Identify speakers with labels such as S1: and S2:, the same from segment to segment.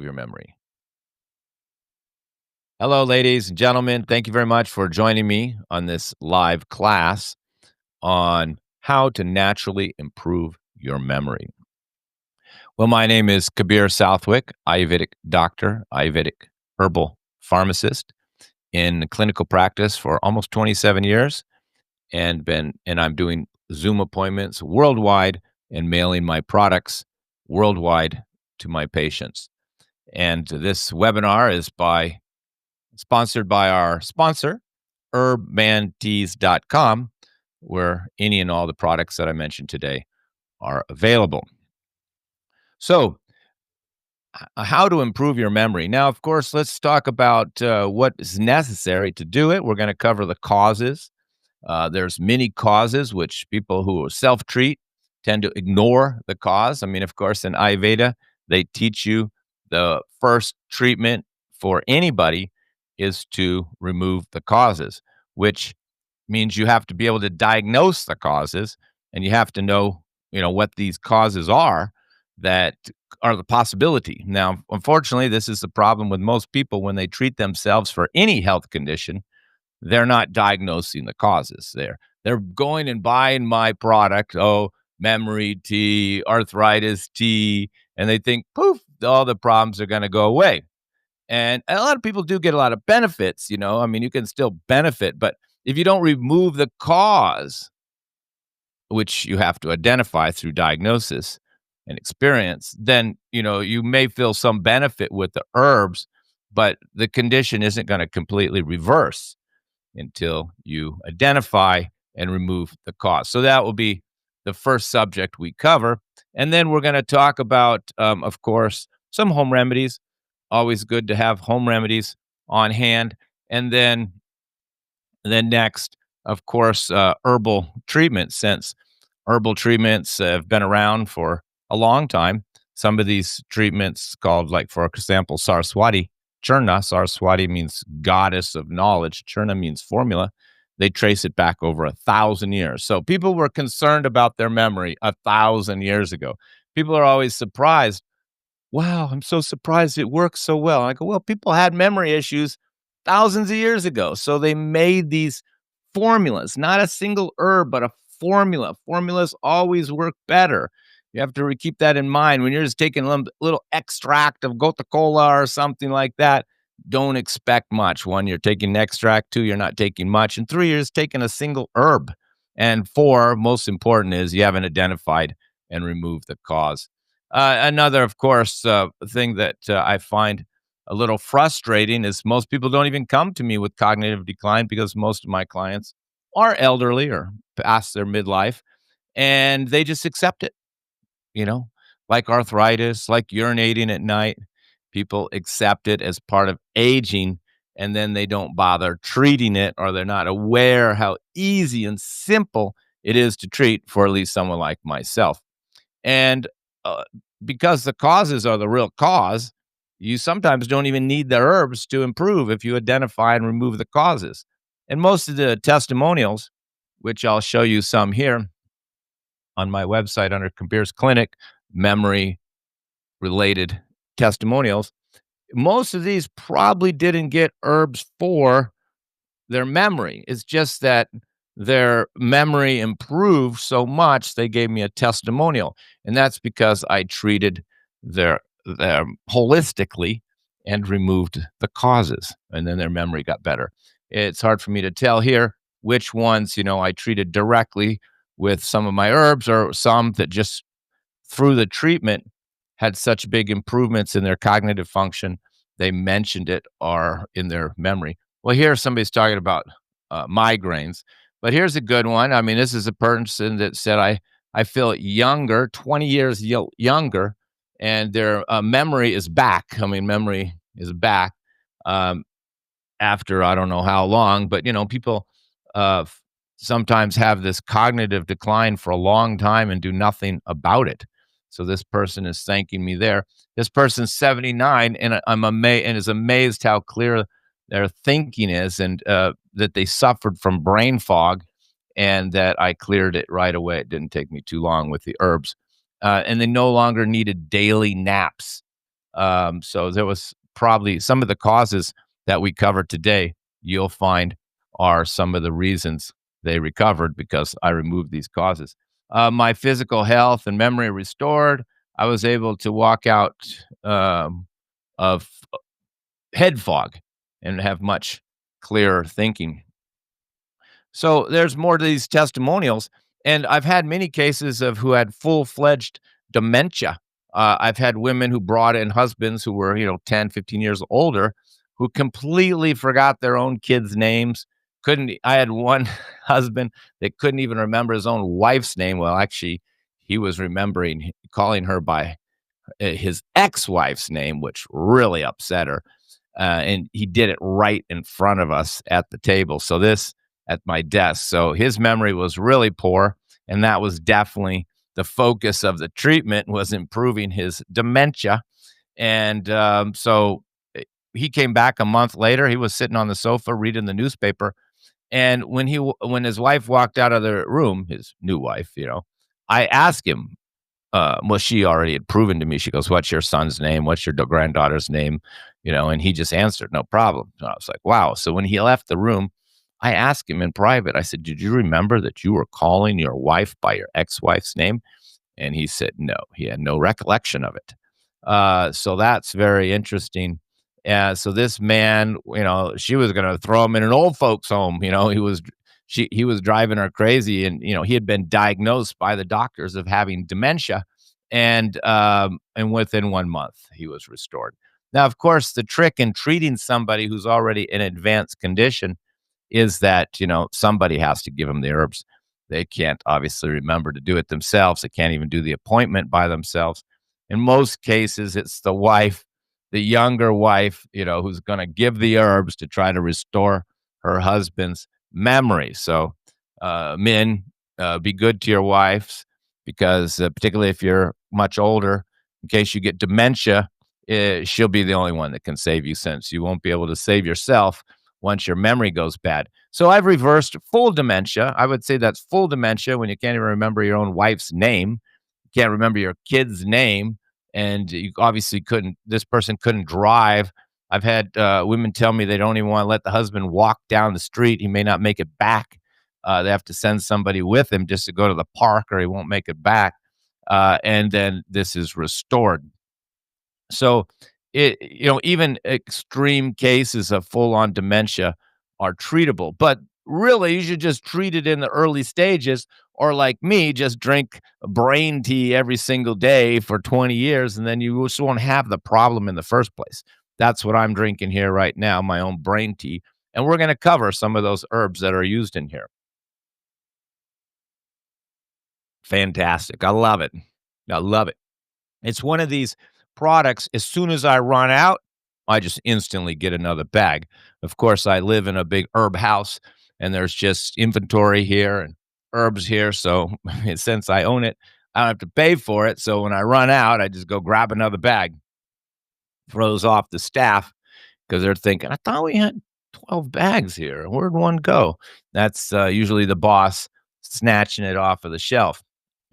S1: improve your memory. Hello, ladies and gentlemen. Thank you very much for joining me on this live class on how to naturally improve your memory. Well, my name is Khabir Southwick, Ayurvedic doctor, Ayurvedic herbal pharmacist in clinical practice for almost 27 years and I'm doing Zoom appointments worldwide and mailing my products worldwide to my patients. And this webinar is sponsored by our sponsor, herbmanteas.com, where any and all the products that I mentioned today are available. So, how to improve your memory. Now, of course, let's talk about what is necessary to do it. We're going to cover the causes. There's many causes which people who self-treat tend to ignore the cause. I mean, of course, in Ayurveda, they teach you the first treatment for anybody is to remove the causes, which means you have to be able to diagnose the causes and you have to know, what these causes are that are the possibility. Now, unfortunately, this is the problem with most people when they treat themselves for any health condition. They're not diagnosing the causes. They're going and buying my product, memory tea, arthritis tea, and they think, poof, all the problems are going to go away. And a lot of people do get a lot of benefits, I mean, you can still benefit, but if you don't remove the cause, which you have to identify through diagnosis and experience, then, you may feel some benefit with the herbs, but the condition isn't going to completely reverse until you identify and remove the cause. So that will be the first subject we cover. And then we're going to talk about, of course, some home remedies. Always good to have home remedies on hand. And then next, of course, herbal treatments, since herbal treatments have been around for a long time. Some of these treatments called, like, for example, Saraswati Churna. Saraswati means goddess of knowledge. Churna means formula. They trace it back over 1,000 years. So people were concerned about their memory 1,000 years ago. People are always surprised. Wow, I'm so surprised it works so well. And I go, well, people had memory issues thousands of years ago. So they made these formulas, not a single herb, but a formula. Formulas always work better. You have to keep that in mind. When you're just taking a little extract of Gota Cola or something like that, don't expect much. 1, you're taking an extract. 2, you're not taking much. And 3, you're just taking a single herb. And 4, most important, is you haven't identified and removed the cause. Another, of course, thing that I find a little frustrating is most people don't even come to me with cognitive decline because most of my clients are elderly or past their midlife, and they just accept it. Like arthritis, like urinating at night. People accept it as part of aging, and then they don't bother treating it, or they're not aware how easy and simple it is to treat for at least someone like myself. And because the causes are the real cause, you sometimes don't even need the herbs to improve if you identify and remove the causes. And most of the testimonials, which I'll show you some here on my website under Khabir's Clinic, memory-related testimonials, most of these probably didn't get herbs for their memory. It's just that their memory improved so much, they gave me a testimonial. And that's because I treated their holistically and removed the causes, and then their memory got better. It's hard for me to tell here which ones, I treated directly with some of my herbs, or some that just through the treatment had such big improvements in their cognitive function, they mentioned it, or in their memory. Well, here somebody's talking about migraines, but here's a good one. I mean, this is a person that said, I feel younger, 20 years younger, and their memory is back. I mean, memory is back after I don't know how long, but, people sometimes have this cognitive decline for a long time and do nothing about it. So this person is thanking me there. This person's 79, and I'm amazed, and is amazed how clear their thinking is, and that they suffered from brain fog, and that I cleared it right away. It didn't take me too long with the herbs. And they no longer needed daily naps. So there was probably some of the causes that we covered today, you'll find are some of the reasons they recovered because I removed these causes. My physical health and memory restored. I was able to walk out of head fog and have much clearer thinking. So there's more to these testimonials, and I've had many cases of who had full-fledged dementia. I've had women who brought in husbands who were, 10, 15 years older, who completely forgot their own kids' names. Couldn't I had one husband that couldn't even remember his own wife's name. Well, actually, he was remembering calling her by his ex-wife's name, which really upset her. And he did it right in front of us at the table. So this at my desk. So his memory was really poor, and that was definitely the focus of the treatment was improving his dementia. And he came back a month later. He was sitting on the sofa reading the newspaper, and when his wife walked out of the room, his new wife, I asked him, well, she already had proven to me. She goes, "What's your son's name? What's your granddaughter's name?" And he just answered, "No problem." And I was like, wow. So when he left the room, I asked him in private, I said, "Did you remember that you were calling your wife by your ex-wife's name?" And he said, no, he had no recollection of it. So that's very interesting. So this man, she was going to throw him in an old folks home. He was driving her crazy, and he had been diagnosed by the doctors of having dementia, and within 1 month he was restored. Now, of course, the trick in treating somebody who's already in advanced condition is that, somebody has to give them the herbs. They can't obviously remember to do it themselves. They can't even do the appointment by themselves. In most cases, it's the wife, the younger wife, who's going to give the herbs to try to restore her husband's memory. So, men, be good to your wives because, particularly if you're much older, in case you get dementia, she'll be the only one that can save you, since you won't be able to save yourself once your memory goes bad. So I've reversed full dementia. I would say that's full dementia when you can't even remember your own wife's name, can't remember your kid's name, and you obviously couldn't. This person couldn't drive. I've had women tell me they don't even want to let the husband walk down the street. He may not make it back. They have to send somebody with him just to go to the park, or he won't make it back. And then this is restored. So even extreme cases of full-on dementia are treatable, but really you should just treat it in the early stages, or like me, just drink brain tea every single day for 20 years, and then you just won't have the problem in the first place. That's what I'm drinking here right now, my own brain tea, and we're going to cover some of those herbs that are used in here. Fantastic. I love it. I love it. It's one of these products, as soon as I run out, I just instantly get another bag. Of course, I live in a big herb house, and there's just inventory here and herbs here. So since I own it, I don't have to pay for it. So when I run out, I just go grab another bag, throws off the staff because they're thinking, I thought we had 12 bags here. Where'd one go? That's usually the boss snatching it off of the shelf.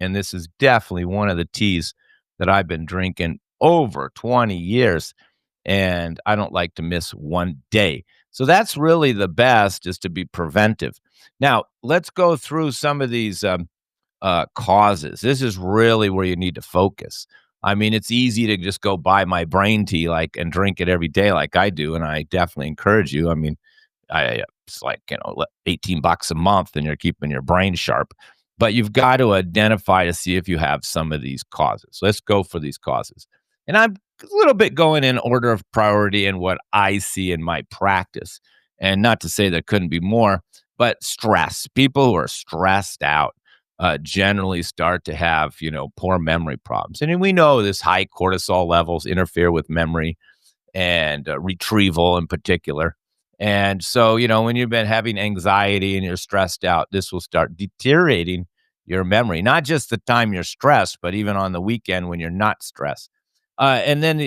S1: And this is definitely one of the teas that I've been drinking over 20 years, and I don't like to miss one day. So that's really the best, is to be preventive. Now, let's go through some of these causes. This is really where you need to focus. I mean, it's easy to just go buy my brain tea and drink it every day like I do, and I definitely encourage you. I mean, it's like, $18 a month, and you're keeping your brain sharp. But you've got to identify to see if you have some of these causes. Let's go for these causes. And I'm a little bit going in order of priority in what I see in my practice. And not to say there couldn't be more, but stress. People who are stressed out generally start to have, poor memory problems. And we know this high cortisol levels interfere with memory and retrieval in particular. And so, when you've been having anxiety and you're stressed out, this will start deteriorating your memory, not just the time you're stressed, but even on the weekend when you're not stressed. And then,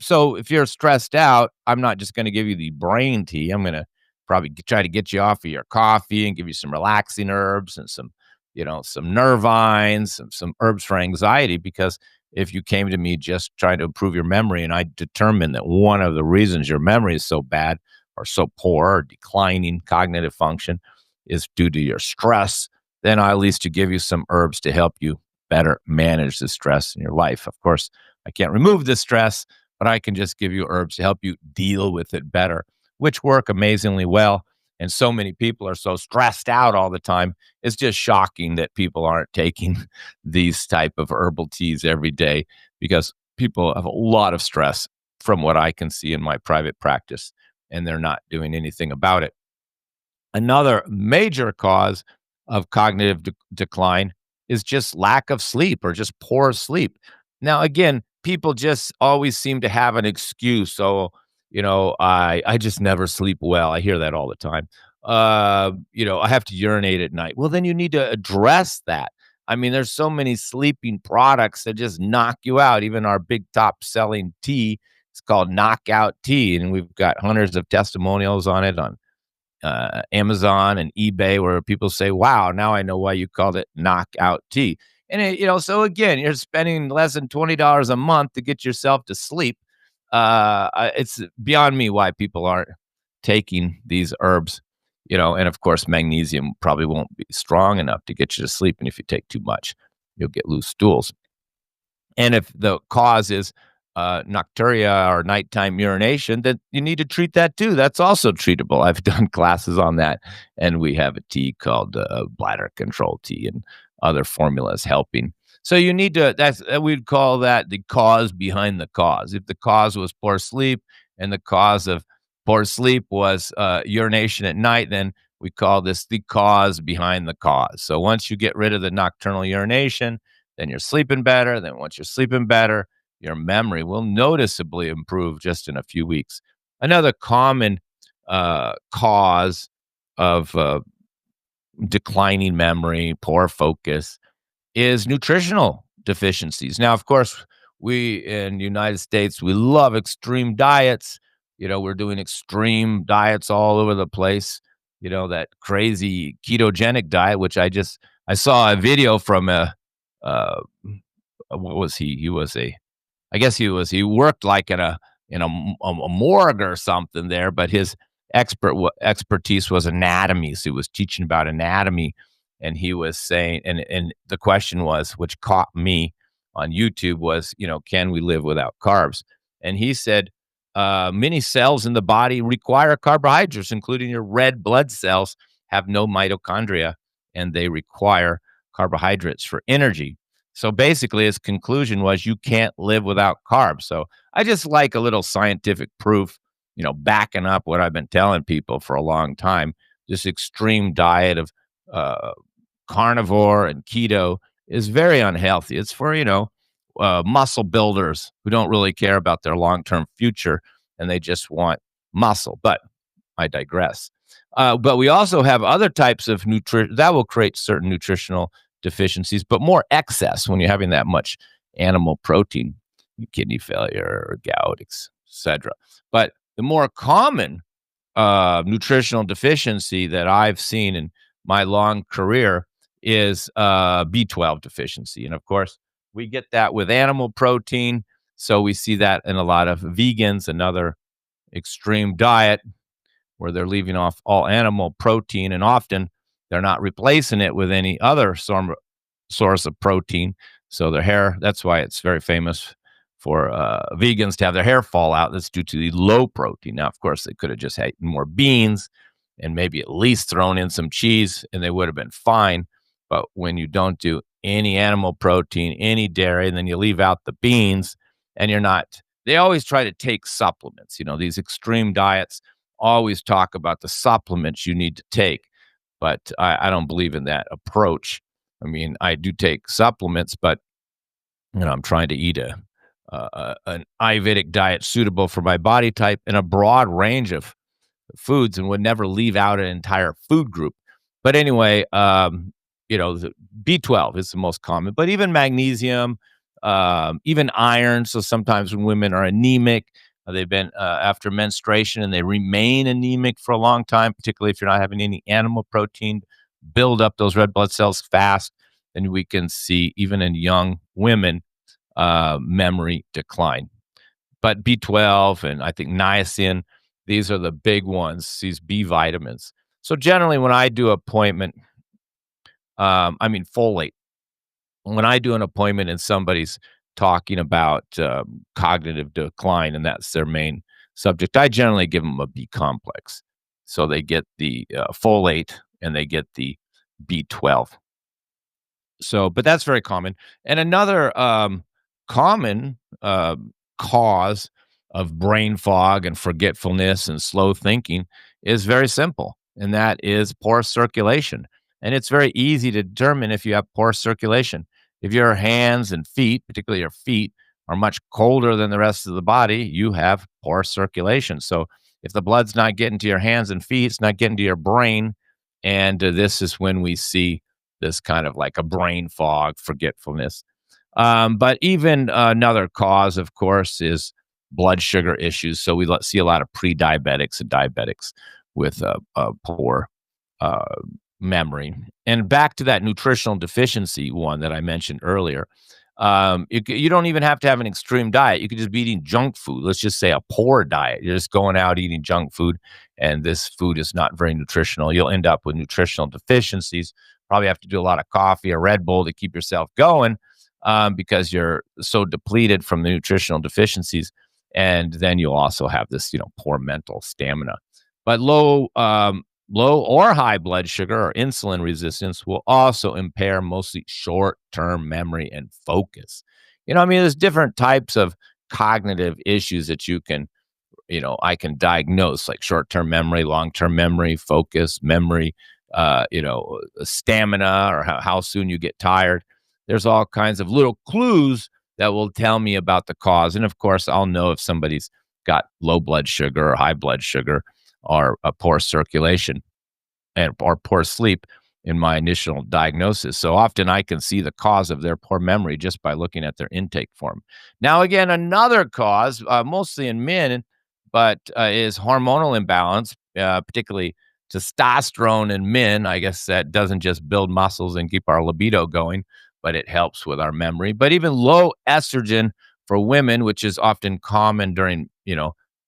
S1: so if you're stressed out, I'm not just going to give you the brain tea. I'm going to probably try to get you off of your coffee and give you some relaxing herbs and some nervines, some herbs for anxiety, because if you came to me just trying to improve your memory and I determined that one of the reasons your memory is so bad or so poor or declining cognitive function is due to your stress, then I at least to give you some herbs to help you better manage the stress in your life. Of course, I can't remove the stress, but I can just give you herbs to help you deal with it better, which work amazingly well. And so many people are so stressed out all the time. It's just shocking that people aren't taking these type of herbal teas every day because people have a lot of stress from what I can see in my private practice, and they're not doing anything about it. Another major cause of cognitive decline is just lack of sleep or just poor sleep. Now, again, people just always seem to have an excuse. So, I just never sleep well. I hear that all the time. I have to urinate at night. Well, then you need to address that. I mean, there's so many sleeping products that just knock you out. Even our big top selling tea, it's called knockout tea, and we've got hundreds of testimonials on it on Amazon and eBay where people say, wow, now I know why you called it knockout tea. And, so again, you're spending less than $20 a month to get yourself to sleep. It's beyond me why people aren't taking these herbs, and of course, magnesium probably won't be strong enough to get you to sleep. And if you take too much, you'll get loose stools. And if the cause is nocturia or nighttime urination, then you need to treat that too. That's also treatable. I've done classes on that, and we have a tea called bladder control tea and other formulas helping. So you need to, we'd call that the cause behind the cause. If the cause was poor sleep and the cause of poor sleep was urination at night, then we call this the cause behind the cause. So once you get rid of the nocturnal urination, then you're sleeping better. Then once you're sleeping better, your memory will noticeably improve just in a few weeks. Another common cause of declining memory, poor focus, is nutritional deficiencies. Now, of course, we in the United States, we love extreme diets. We're doing extreme diets all over the place. That crazy ketogenic diet, which I saw a video from uh, what was he? He worked like in a morgue or something there, but his expertise was anatomy. So he was teaching about anatomy, and he was saying, and the question was, which caught me on YouTube, was, can we live without carbs? And he said, many cells in the body require carbohydrates, including your red blood cells have no mitochondria, and they require carbohydrates for energy. So basically, his conclusion was you can't live without carbs. So I just like a little scientific proof, backing up what I've been telling people for a long time. This extreme diet of carnivore and keto is very unhealthy. It's for, muscle builders who don't really care about their long-term future and they just want muscle. But I digress. But we also have other types of nutrition that will create certain nutritional deficiencies, but more excess when you're having that much animal protein, kidney failure, or gout, etc. But the more common nutritional deficiency that I've seen in my long career is B12 deficiency. And of course, we get that with animal protein. So we see that in a lot of vegans, another extreme diet where they're leaving off all animal protein, and often they're not replacing it with any other source of protein. So their hair, that's why it's very famous for vegans to have their hair fall out. That's due to the low protein. Now, of course, they could have just had more beans and maybe at least thrown in some cheese and they would have been fine. But when you don't do any animal protein, any dairy, and then you leave out the beans and you're not, they always try to take supplements. These extreme diets always talk about the supplements you need to take. But I don't believe in that approach. I mean, I do take supplements, but I'm trying to eat an Ayurvedic diet suitable for my body type in a broad range of foods, and would never leave out an entire food group. But anyway, the B12 is the most common, but even magnesium, even iron. So sometimes when women are anemic, they've been after menstruation and they remain anemic for a long time, particularly if you're not having any animal protein, build up those red blood cells fast. And we can see even in young women memory decline. But B12 and I think niacin, these are the big ones, these B vitamins. So generally, when I do appointment, I mean folate. When I do an appointment and somebody's talking about cognitive decline and that's their main subject, I generally give them a B complex. So they get the folate and they get the B12. So, but that's very common. And another common cause of brain fog and forgetfulness and slow thinking is very simple, and that is poor circulation. And it's very easy to determine if you have poor circulation. If your hands and feet, particularly your feet, are much colder than the rest of the body, you have poor circulation. So, if the blood's not getting to your hands and feet, it's not getting to your brain. And this is when we see this kind of like a brain fog, forgetfulness. But even another cause, of course, is blood sugar issues. So we see a lot of pre-diabetics and diabetics with a poor uh, memory. And back to that nutritional deficiency one that I mentioned earlier. You don't even have to have an extreme diet. You could just be eating junk food. Let's just say a poor diet. You're just going out eating junk food, and this food is not very nutritional. You'll end up with nutritional deficiencies. Probably have to do a lot of coffee or Red Bull to keep yourself going because you're so depleted from the nutritional deficiencies. And then you'll also have this, poor mental stamina. But low or high blood sugar or insulin resistance will also impair mostly short-term memory and focus. There's different types of cognitive issues that I can diagnose, like short-term memory, long-term memory, focus, memory, stamina, or how soon you get tired. There's all kinds of little clues that will tell me about the cause. And of course, I'll know if somebody's got low blood sugar or high blood sugar or a poor circulation or poor sleep in my initial diagnosis. So often I can see the cause of their poor memory just by looking at their intake form. Now, again, another cause, mostly in men, but is hormonal imbalance, particularly testosterone in men. I guess that doesn't just build muscles and keep our libido going, but it helps with our memory. But even low estrogen for women, which is often common during,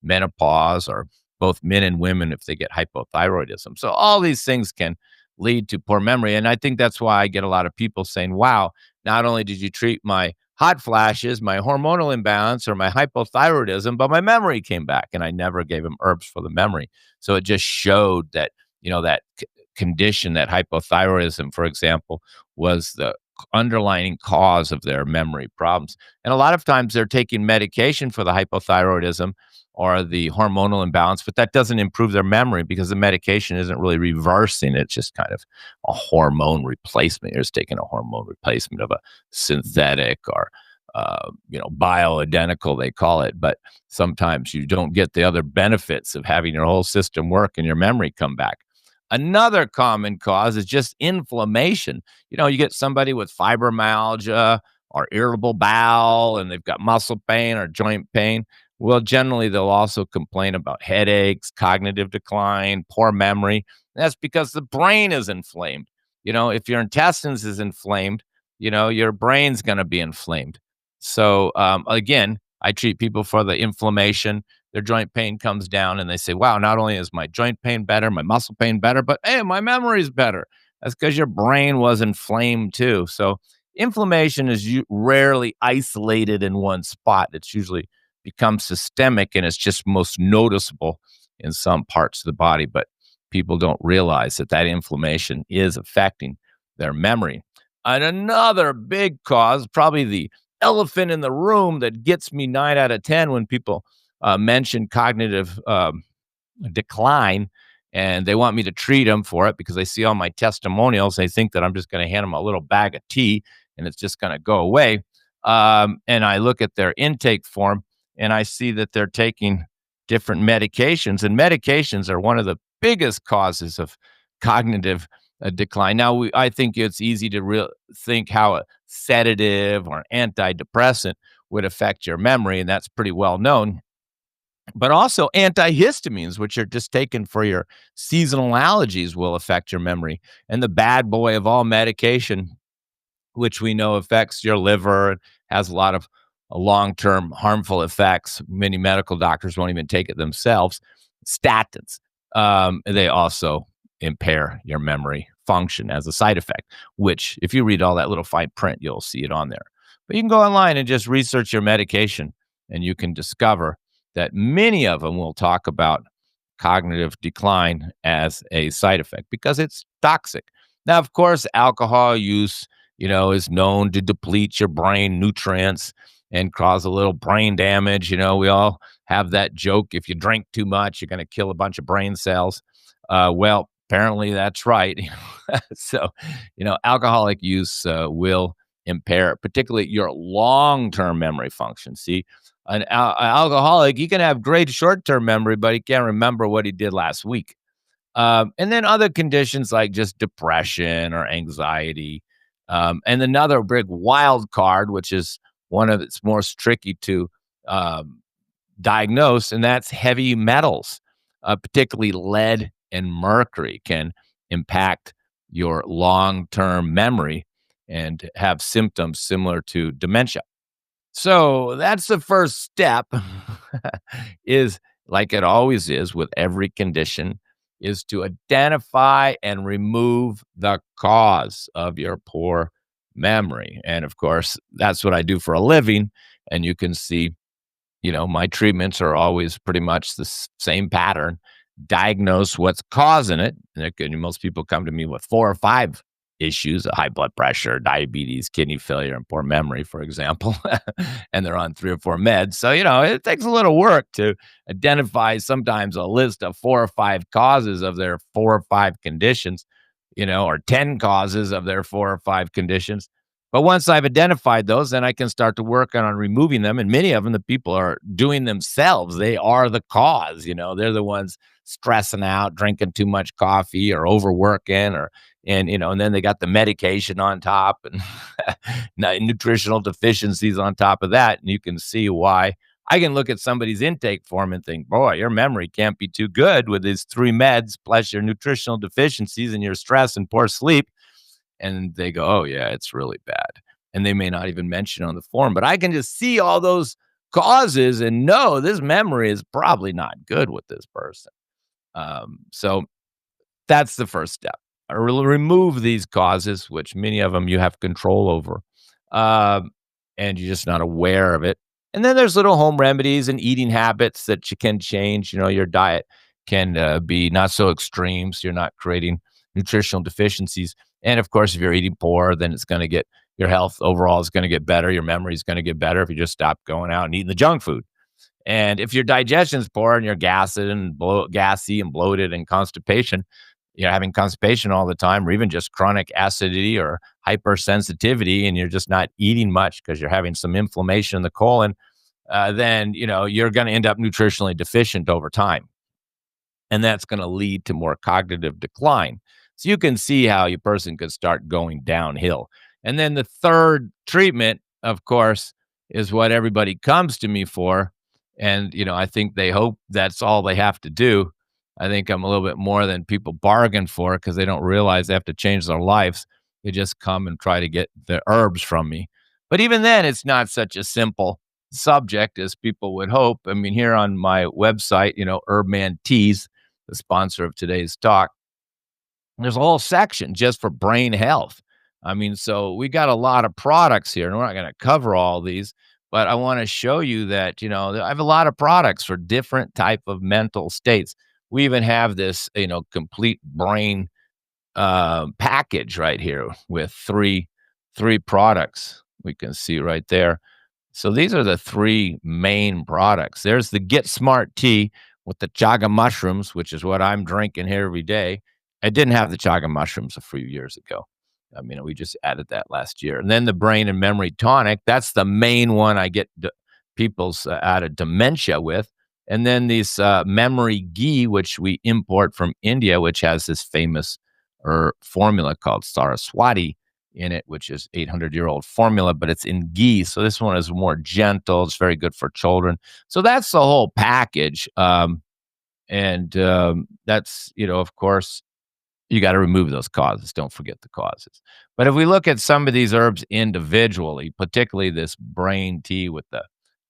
S1: menopause, or both men and women if they get hypothyroidism. So all these things can lead to poor memory. And I think that's why I get a lot of people saying, wow, not only did you treat my hot flashes, my hormonal imbalance, or my hypothyroidism, but my memory came back. And I never gave them herbs for the memory. So it just showed that, that condition, that hypothyroidism, for example, was the underlying cause of their memory problems. And a lot of times they're taking medication for the hypothyroidism or the hormonal imbalance, but that doesn't improve their memory because the medication isn't really reversing it. It's just kind of a hormone replacement. You're just taking a hormone replacement of a synthetic or, bioidentical, they call it. But sometimes you don't get the other benefits of having your whole system work and your memory come back. Another common cause is just inflammation. You get somebody with fibromyalgia or irritable bowel, and they've got muscle pain or joint pain. Well, generally, they'll also complain about headaches, cognitive decline, poor memory. That's because the brain is inflamed. If your intestines is inflamed, your brain's going to be inflamed. So, again, I treat people for the inflammation. Their joint pain comes down and they say, wow, not only is my joint pain better, my muscle pain better, but hey, my memory's better. That's because your brain was inflamed too. So inflammation is rarely isolated in one spot. It's usually becomes systemic and it's just most noticeable in some parts of the body. But people don't realize that inflammation is affecting their memory. And another big cause, probably the elephant in the room that gets me 9 out of 10 when people mention cognitive decline, and they want me to treat them for it because they see all my testimonials. They think that I'm just going to hand them a little bag of tea and it's just going to go away. And I look at their intake form and I see that they're taking different medications, and medications are one of the biggest causes of cognitive decline. Now, I think it's easy to think how a sedative or antidepressant would affect your memory, and that's pretty well known. But also antihistamines, which are just taken for your seasonal allergies, will affect your memory. And the bad boy of all medication, which we know affects your liver and has a lot of long-term harmful effects. Many medical doctors won't even take it themselves. Statins, they also impair your memory function as a side effect, which if you read all that little fine print, you'll see it on there. But you can go online and just research your medication, and you can discover that many of them will talk about cognitive decline as a side effect because it's toxic. Now, of course, alcohol use, is known to deplete your brain nutrients and cause a little brain damage. We all have that joke: if you drink too much, you're going to kill a bunch of brain cells. Well, apparently that's right. So, alcoholic use will impair, particularly your long-term memory function. See, an alcoholic, he can have great short-term memory, but he can't remember what he did last week. And then other conditions like just depression or anxiety. And another big wild card, which is one of its most tricky to um, diagnose, and that's heavy metals, particularly lead and mercury, can impact your long-term memory and have symptoms similar to dementia. So that's the first step is like it always is with every condition is to identify and remove the cause of your poor memory. And of course, that's what I do for a living. And you can see, my treatments are always pretty much the same pattern. Diagnose what's causing it. And most people come to me with 4 or 5 issues: high blood pressure, diabetes, kidney failure, and poor memory, for example. And they're on 3 or 4 meds. So, it takes a little work to identify sometimes a list of 4 or 5 causes of their 4 or 5 conditions, or 10 causes of their 4 or 5 conditions. But once I've identified those, then I can start to work on removing them. And many of them, the people are doing themselves. They are the cause. They're the ones stressing out, drinking too much coffee or overworking, and then they got the medication on top and nutritional deficiencies on top of that. And you can see why. I can look at somebody's intake form and think, boy, your memory can't be too good with these 3 meds plus your nutritional deficiencies and your stress and poor sleep. And they go, oh, yeah, it's really bad. And they may not even mention it on the form, but I can just see all those causes and know this memory is probably not good with this person. So that's the first step. Remove these causes, which many of them you have control over, and you're just not aware of it. And then there's little home remedies and eating habits that you can change. Your diet can be not so extreme, so you're not creating nutritional deficiencies. And of course, if you're eating poor, then it's going to get your health overall is going to get better. Your memory is going to get better if you just stop going out and eating the junk food. And if your digestion's poor and you're gassy and bloated and constipation, you're having constipation all the time, or even just chronic acidity or hypersensitivity, and you're just not eating much because you're having some inflammation in the colon, then you're going to end up nutritionally deficient over time. And that's going to lead to more cognitive decline. So you can see how your person could start going downhill. And then the third treatment, of course, is what everybody comes to me for. And, I think they hope that's all they have to do. I think I'm a little bit more than people bargain for because they don't realize they have to change their lives. They just come and try to get the herbs from me. But even then, it's not such a simple subject as people would hope. I mean, here on my website, Herbman Teas, the sponsor of today's talk, there's a whole section just for brain health. I mean, so we got a lot of products here, and we're not going to cover all these, but I want to show you that, I have a lot of products for different type of mental states. We even have this, complete brain package right here with three products we can see right there. So these are the 3 main products. There's the Get Smart tea with the chaga mushrooms, which is what I'm drinking here every day. I didn't have the chaga mushrooms a few years ago. I mean, we just added that last year. And then the brain and memory tonic, that's the main one I get people's out of dementia with. And then these memory ghee, which we import from India, which has this famous formula called Saraswati in it, which is 800-year-old formula, but it's in ghee. So this one is more gentle. It's very good for children. So that's the whole package. And that's, of course, You gotta remove those causes, don't forget the causes. But if we look at some of these herbs individually, particularly this brain tea with the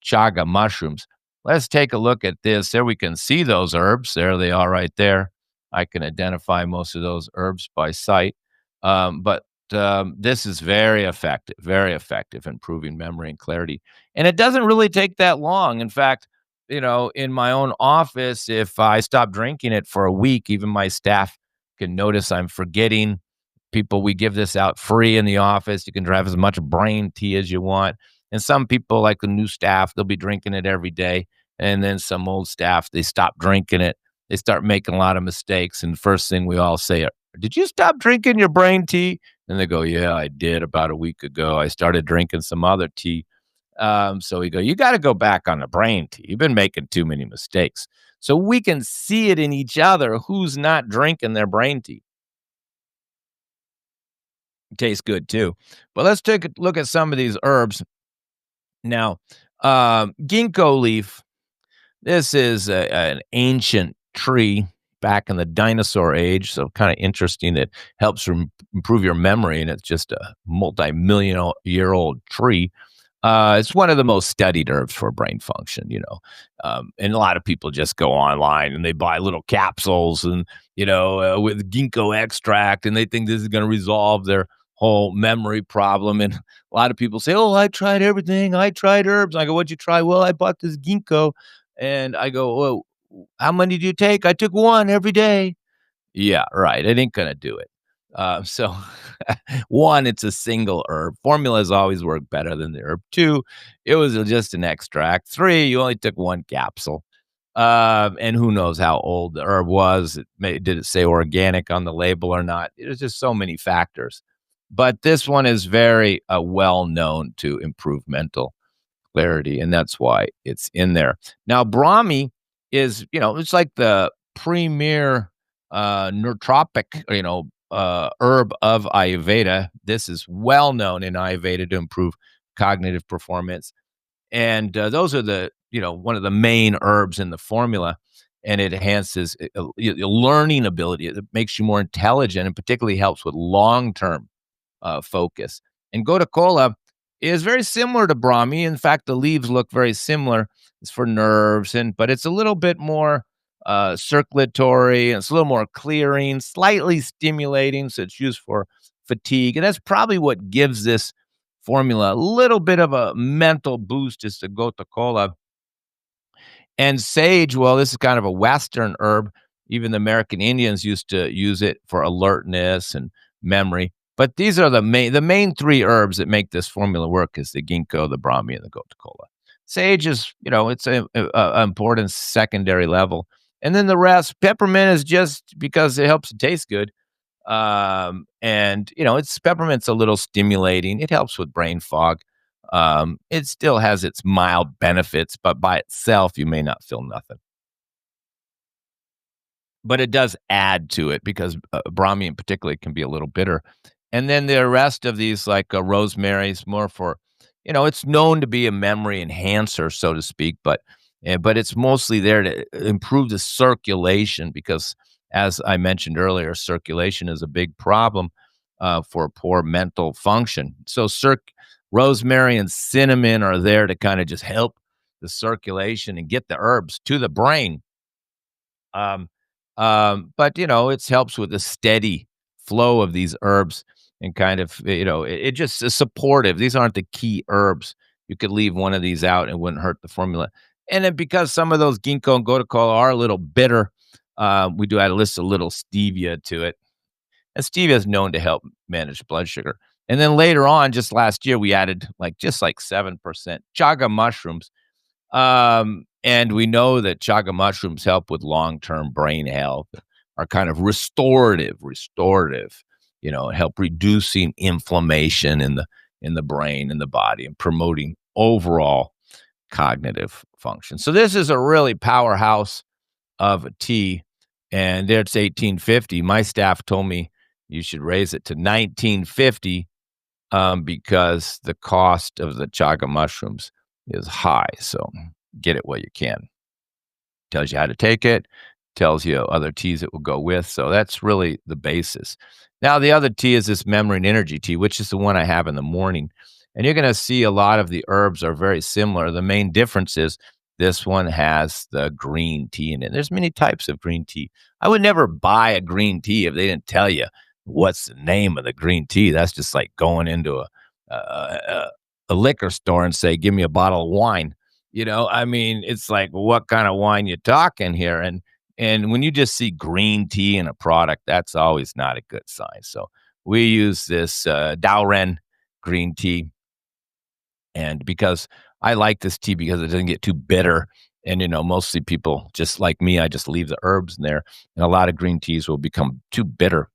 S1: chaga mushrooms, let's take a look at this. There we can see those herbs. There they are right there. I can identify most of those herbs by sight. But this is very effective in improving memory and clarity. And it doesn't really take that long. In fact, in my own office, if I stop drinking it for a week, even my staff can notice I'm forgetting. People, we give this out free in the office. You can have as much brain tea as you want. And some people, like the new staff, they'll be drinking it every day. And then some old staff, they stop drinking it. They start making a lot of mistakes. And first thing we all say, did you stop drinking your brain tea? And they go, yeah, I did about a week ago. I started drinking some other tea. So we go, you got to go back on the brain tea. You've been making too many mistakes. So we can see it in each other who's not drinking their brain tea. Tastes good too. But let's take a look at some of these herbs. Now, ginkgo leaf, this is an ancient tree back in the dinosaur age. So kind of interesting. It helps improve your memory, and it's just a multi-million year old tree. It's one of the most studied herbs for brain function, and a lot of people just go online and they buy little capsules and, with ginkgo extract, and they think this is going to resolve their whole memory problem. And a lot of people say, oh, I tried everything. I tried herbs. I go, what'd you try? Well, I bought this ginkgo. And I go, well, how many do you take? I took one every day. Yeah, right. It ain't gonna do it. So, one, it's a single herb. Formulas always work better than the herb. Two, it was just an extract. Three, you only took one capsule. And who knows how old the herb was? Did it say organic on the label or not? There's just so many factors. But this one is very well known to improve mental clarity, and that's why it's in there. Now, Brahmi is, it's like the premier nootropic, herb of Ayurveda. This is well known in Ayurveda to improve cognitive performance, and those are one of the main herbs in the formula, and it enhances your learning ability. It makes you more intelligent, and particularly helps with long term focus. And Gotu kola is very similar to Brahmi. In fact, the leaves look very similar. It's for nerves, but it's a little bit more circulatory, and it's a little more clearing, slightly stimulating. So it's used for fatigue, and that's probably what gives this formula a little bit of a mental boost. Is the Gotu kola. And sage, well, this is kind of a Western herb. Even the American Indians used to use it for alertness and memory. But these are the main three herbs that make this formula work is the ginkgo, the Brahmi, and the Gotu kola. Sage is, it's a important secondary level. And then the rest, peppermint is just because it helps it taste good. And it's peppermint's a little stimulating. It helps with brain fog. It still has its mild benefits, but by itself, you may not feel nothing. But it does add to it because Brahmi in particular can be a little bitter. And then the rest of these, like rosemary, is more for, it's known to be a memory enhancer, so to speak, but it's mostly there to improve the circulation because, as I mentioned earlier, circulation is a big problem for poor mental function. So rosemary and cinnamon are there to kind of just help the circulation and get the herbs to the brain. Um, but it helps with the steady flow of these herbs and kind of, it just is supportive. These aren't the key herbs. You could leave one of these out and it wouldn't hurt the formula. And then because some of those ginkgo and Gotu kola are a little bitter, we do add a little stevia to it. And stevia is known to help manage blood sugar. And then later on, just last year, we added just like 7% chaga mushrooms. And we know that chaga mushrooms help with long-term brain health, are kind of restorative, help reducing inflammation in the brain and the body and promoting overall cognitive function. So this is a really powerhouse of a tea, and it's 1850. My staff told me you should raise it to 1950 because the cost of the chaga mushrooms is high. So get it while you can. Tells you how to take it, tells you other teas it will go with. So that's really the basis. Now, the other tea is this memory and energy tea, which is the one I have in the morning. And you're going to see a lot of the herbs are very similar. The main difference is this one has the green tea in it. There's many types of green tea. I would never buy a green tea if they didn't tell you what's the name of the green tea. That's just like going into a liquor store and say, "Give me a bottle of wine." I mean, it's like, what kind of wine you talking here? And when you just see green tea in a product, that's always not a good sign. So we use this Daoren green tea, and because I like this tea because it doesn't get too bitter. And mostly people just like me, I just leave the herbs in there, and a lot of green teas will become too bitter.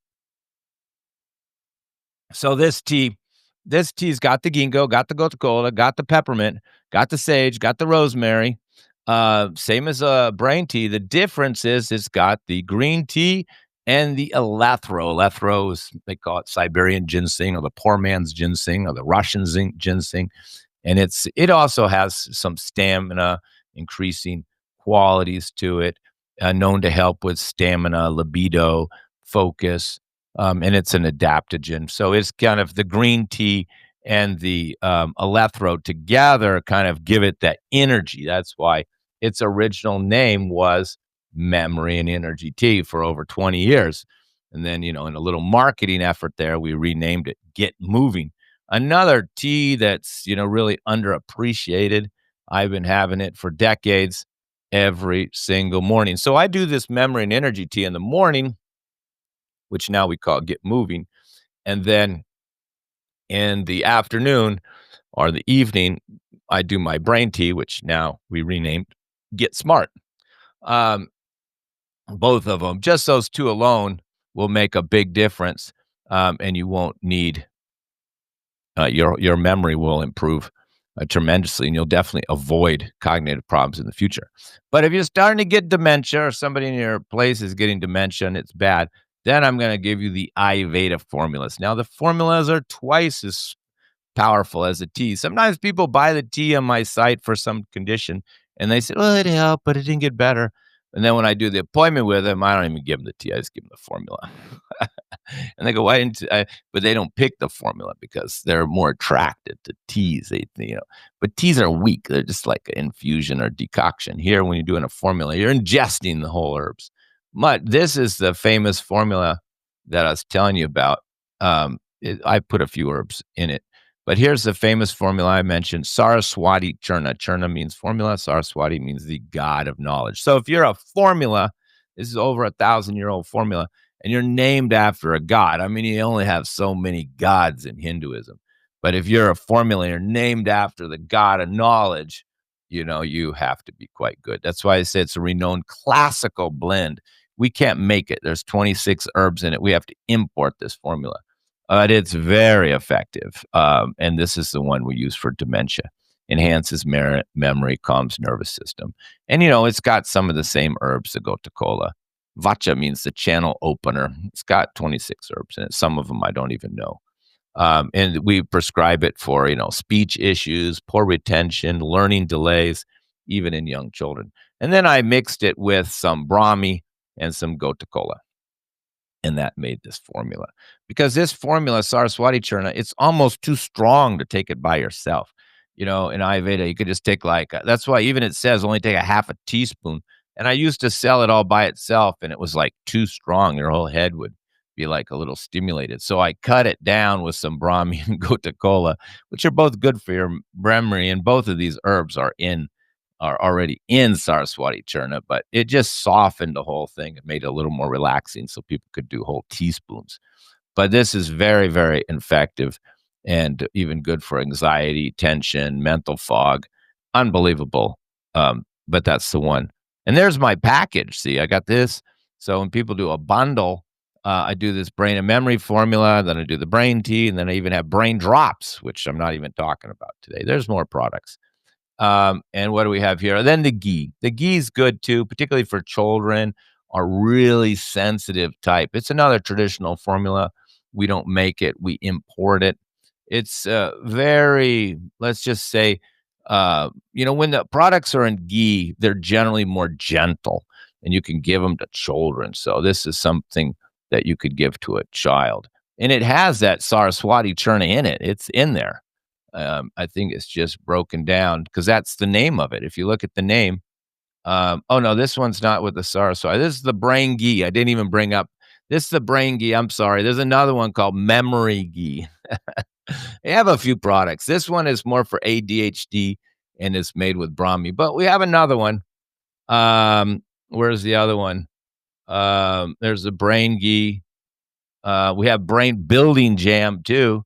S1: So this tea's got the ginkgo, got the gotu kola, got the peppermint, got the sage, got the rosemary. Same as a brain tea. The difference is it's got the green tea and the elethro. Elethro is, they call it Siberian ginseng or the poor man's ginseng or the Russian ginseng. And it also has some stamina increasing qualities to it, known to help with stamina, libido, focus, and it's an adaptogen. So it's kind of the green tea and the elethro together kind of give it that energy. That's why its original name was memory and energy tea for over 20 years. And then, in a little marketing effort there, we renamed it Get Moving. Another tea that's, really underappreciated. I've been having it for decades every single morning. So I do this memory and energy tea in the morning, which now we call Get Moving. And then in the afternoon or the evening, I do my brain tea, which now we renamed Get Smart. Um, Both of them, just those two alone will make a big difference. And you won't need your memory will improve tremendously, and you'll definitely avoid cognitive problems in the future. But if you're starting to get dementia, or somebody in your place is getting dementia and it's bad, then I'm going to give you the Ayurveda formulas. Now, the formulas are twice as powerful as the tea. Sometimes people buy the tea on my site for some condition, and they say, "Well, it helped, but it didn't get better." And then when I do the appointment with them, I don't even give them the tea. I just give them the formula. And they go, "Why didn't but they don't pick the formula because they're more attracted to teas. But teas are weak. They're just like an infusion or decoction. Here, when you're doing a formula, you're ingesting the whole herbs. But this is the famous formula that I was telling you about. I put a few herbs in it. But here's the famous formula I mentioned, Saraswati Churna. Churna means formula. Saraswati means the god of knowledge. So if you're a formula, this is over 1,000-year-old formula, and you're named after a god. I mean, you only have so many gods in Hinduism. But if you're a formula, you're named after the god of knowledge, you have to be quite good. That's why I say it's a renowned classical blend. We can't make it. There's 26 herbs in it. We have to import this formula. But it's very effective. And this is the one we use for dementia. Enhances memory, calms nervous system. And, it's got some of the same herbs that go to cola. Vacha means the channel opener. It's got 26 herbs in it. Some of them I don't even know. And we prescribe it for, speech issues, poor retention, learning delays, even in young children. And then I mixed it with some Brahmi and some Gota Cola. And that made this formula. Because this formula, Saraswati Churna, it's almost too strong to take it by yourself. In Ayurveda, you could just take that's why even it says only take a half a teaspoon. And I used to sell it all by itself, and it was like too strong. Your whole head would be like a little stimulated. So I cut it down with some Brahmi and Gota Cola, which are both good for your memory. And both of these herbs are already in Saraswati Churna, but it just softened the whole thing. It made it a little more relaxing so people could do whole teaspoons. But this is very, very effective and even good for anxiety, tension, mental fog. Unbelievable. But that's the one. And there's my package. See, I got this. So when people do a bundle, I do this brain and memory formula, then I do the brain tea, and then I even have brain drops, which I'm not even talking about today. There's more products. And what do we have here? Then the ghee. The ghee is good too, particularly for children or really sensitive type. It's another traditional formula. We don't make it. We import it. It's very, let's just say, when the products are in ghee, they're generally more gentle. and you can give them to children. So this is something that you could give to a child. And it has that Saraswati churna in it. It's in there. I think it's just broken down because that's the name of it. If you look at the name, oh no, this one's not with the Saraswati. This is the brain ghee. I didn't even bring up. This is the brain ghee. I'm sorry. There's another one called memory ghee. They have a few products. This one is more for ADHD and it's made with Brahmi. But we have another one. Where's the other one? There's the brain ghee. We have brain building jam too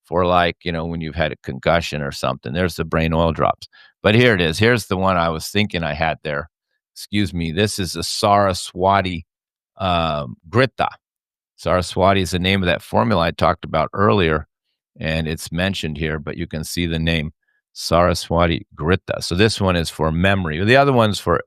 S1: for like, when you've had a concussion or something. There's the brain oil drops. But here it is. Here's the one I was thinking I had there. Excuse me. This is the Saraswati Grita. Saraswati is the name of that formula I talked about earlier, and it's mentioned here, but you can see the name Saraswati Grita. So this one is for memory. The other one's for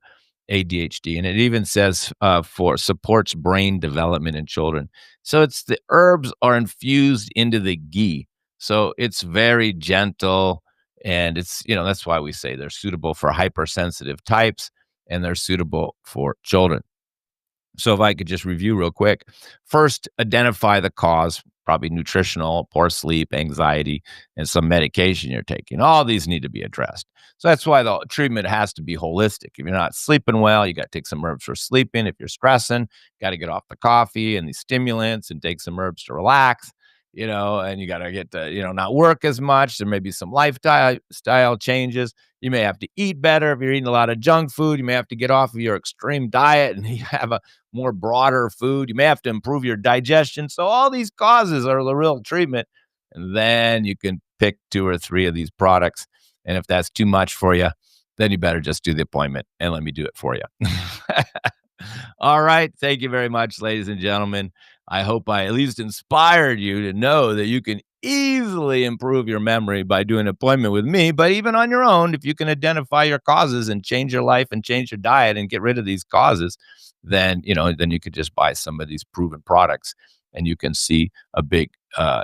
S1: ADHD, and it even says for supports brain development in children. So it's the herbs are infused into the ghee. So it's very gentle, and it's, that's why we say they're suitable for hypersensitive types, and they're suitable for children. So if I could just review real quick. First, identify the cause, probably nutritional, poor sleep, anxiety, and some medication you're taking. All these need to be addressed. So that's why the treatment has to be holistic. If you're not sleeping well, you got to take some herbs for sleeping. If you're stressing, got to get off the coffee and these stimulants and take some herbs to relax, and you got to get to, not work as much. There may be some lifestyle changes. You may have to eat better. If you're eating a lot of junk food, you may have to get off of your extreme diet and you have a more broader food. You may have to improve your digestion. So all these causes are the real treatment. And then you can pick 2 or 3 of these products. And if that's too much for you, then you better just do the appointment and let me do it for you. All right. Thank you very much, ladies and gentlemen. I hope I at least inspired you to know that you can easily improve your memory by doing an appointment with me. But even on your own, if you can identify your causes and change your life and change your diet and get rid of these causes, then you could just buy some of these proven products and you can see a big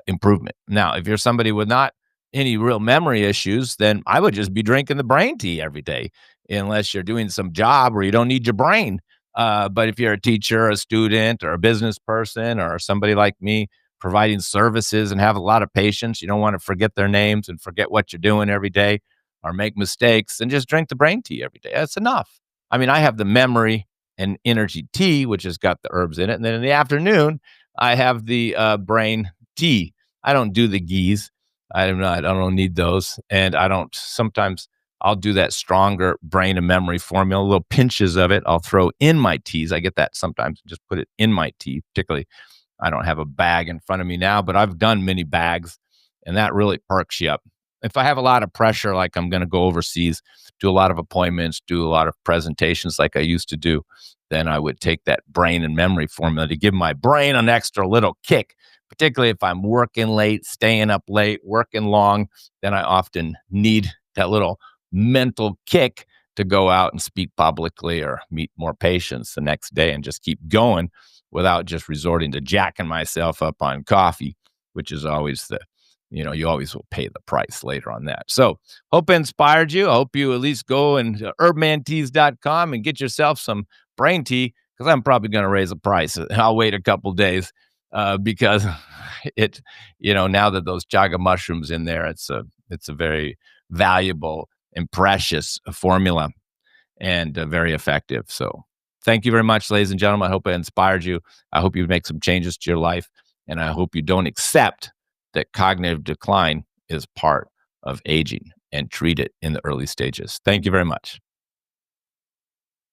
S1: improvement. Now, if you're somebody with not any real memory issues, then I would just be drinking the brain tea every day, unless you're doing some job where you don't need your brain. But if you're a teacher, a student, or a business person, or somebody like me providing services and have a lot of patients, you don't want to forget their names and forget what you're doing every day or make mistakes, then just drink the brain tea every day. That's enough. I mean, I have the memory and energy tea, which has got the herbs in it. And then in the afternoon, I have the brain tea. I don't do the ghees. I don't need those. And sometimes I'll do that stronger brain and memory formula, little pinches of it. I'll throw in my teas. I get that sometimes, just put it in my tea. Particularly, I don't have a bag in front of me now, but I've done mini bags, and that really perks you up. If I have a lot of pressure, like I'm going to go overseas, do a lot of appointments, do a lot of presentations like I used to do, then I would take that brain and memory formula to give my brain an extra little kick. Particularly if I'm working late, staying up late, working long, then I often need that little mental kick to go out and speak publicly or meet more patients the next day and just keep going without just resorting to jacking myself up on coffee, which is always you always will pay the price later on that. So hope it inspired you. I hope you at least go and herbmanteas.com and get yourself some brain tea, because I'm probably going to raise the price. I'll wait a couple days because now that those chaga mushrooms in there, it's a very valuable and precious formula and very effective. So thank you very much, ladies and gentlemen. I hope it inspired you. I hope you make some changes to your life, and I hope you don't accept that cognitive decline is part of aging and treat it in the early stages. Thank you very much.